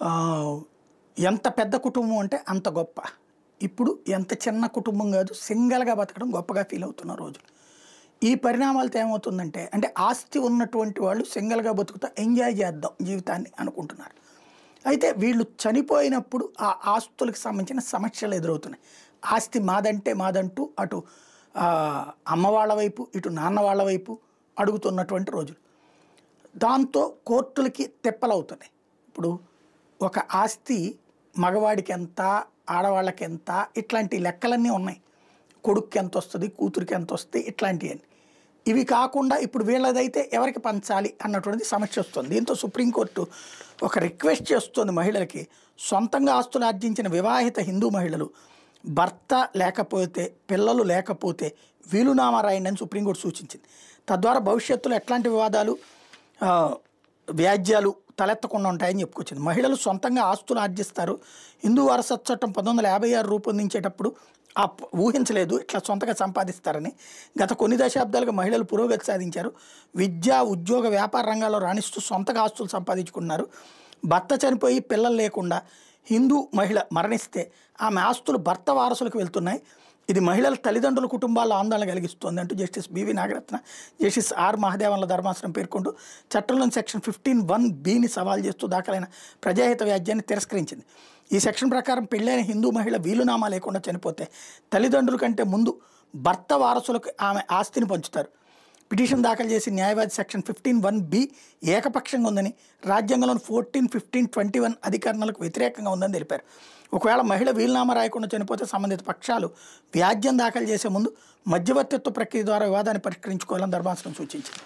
ఆహ్, ఎంత పెద్ద కుటుంబం అంటే అంత గొప్ప. ఇప్పుడు ఎంత చిన్న కుటుంబం కాదు, సింగిల్‌గా బతకడం గొప్పగా ఫీల్ అవుతున్న రోజులు. ఈ పరిణామాలతో ఏమవుతుందంటే, అంటే ఆస్తి ఉన్నటువంటి వాళ్ళు సింగిల్‌గా బతుకుతా ఎంజాయ్ చేద్దాం జీవితాన్ని అనుకుంటున్నారు. అయితే వీళ్ళు చనిపోయినప్పుడు ఆ ఆస్తులకు సంబంధించిన సమస్యలు ఎదురవుతున్నాయి. ఆస్తి మాదంటే మాదంటూ అటు అమ్మ వాళ్ళ వైపు, ఇటు నాన్న వాళ్ళ వైపు అడుగుతున్నటువంటి రోజులు. దాంతో కోర్టులకి తిప్పలవుతున్నాయి. ఇప్పుడు ఒక ఆస్తి మగవాడికెంత, ఆడవాళ్ళకెంత ఇట్లాంటి లెక్కలన్నీ ఉన్నాయి. కొడుక్కి ఎంతొస్తది, కూతురికి ఎంతొస్తది ఇట్లాంటియన్నీ. ఇవి కాకుండా ఇప్పుడు వీళ్ళదైతే ఎవరికి పంచాలి అన్నటువంటిది సమస్య వస్తుంది. దీంతో సుప్రీంకోర్టు ఒక రిక్వెస్ట్ చేస్తుంది మహిళలకి. సొంతంగా ఆస్తులు ఆర్జించిన వివాహిత హిందూ మహిళలు భర్త లేకపోతే, పిల్లలు లేకపోతే వీలునామా రాయండి అని సుప్రీంకోర్టు సూచించింది. తద్వారా భవిష్యత్తులో ఎట్లాంటి వివాదాలు, వ్యాజ్యాలు తలెత్తకుండా ఉంటాయని చెప్పుకొచ్చింది. మహిళలు సొంతంగా ఆస్తులు ఆర్జిస్తారు. హిందూ వారసత్వ చట్టం 1956 రూపొందించేటప్పుడు ఊహించలేదు ఇట్లా సొంతగా సంపాదిస్తారని. గత కొన్ని దశాబ్దాలుగా మహిళలు పురోగతి సాధించారు. విద్య, ఉద్యోగ, వ్యాపార రంగాల్లో రాణిస్తూ సొంతగా ఆస్తులు సంపాదించుకున్నారు. భర్త చనిపోయి పిల్లలు లేకుండా హిందూ మహిళ మరణిస్తే ఆమె ఆస్తులు భర్త వారసులకు వెళ్తున్నాయి. ఇది మహిళల తల్లిదండ్రుల కుటుంబాల్లో ఆందోళన కలిగిస్తోంది అంటూ justice B V Nagarathna, justice R మహదేవన్ల ధర్మాసనం పేర్కొంటూ చట్టంలోని సెక్షన్ 15(1)(b)ని సవాల్ చేస్తూ దాఖలైన ప్రజాహిత వ్యాజ్యాన్ని తిరస్కరించింది. ఈ సెక్షన్ ప్రకారం పెళ్ళైన హిందూ మహిళ వీలునామా లేకుండా చనిపోతే తల్లిదండ్రుల కంటే ముందు భర్త వారసులకు ఆమె ఆస్తిని పంచుతారు. పిటిషన్ దాఖలు చేసి న్యాయవాది సెక్షన్ 15(1)(b) ఏకపక్షంగా ఉందని, రాజ్యాంగంలోని 14, 15, 21 అధికరణలకు వ్యతిరేకంగా ఉందని తెలిపారు. ఒకవేళ మహిళ వీలునామా రాయకుండా చనిపోతే సంబంధిత పక్షాలు వ్యాజ్యం దాఖలు చేసే ముందు మధ్యవర్తిత్వ ప్రక్రియ ద్వారా వివాదాన్ని పరిష్కరించుకోవాలని ధర్మాసనం సూచించింది.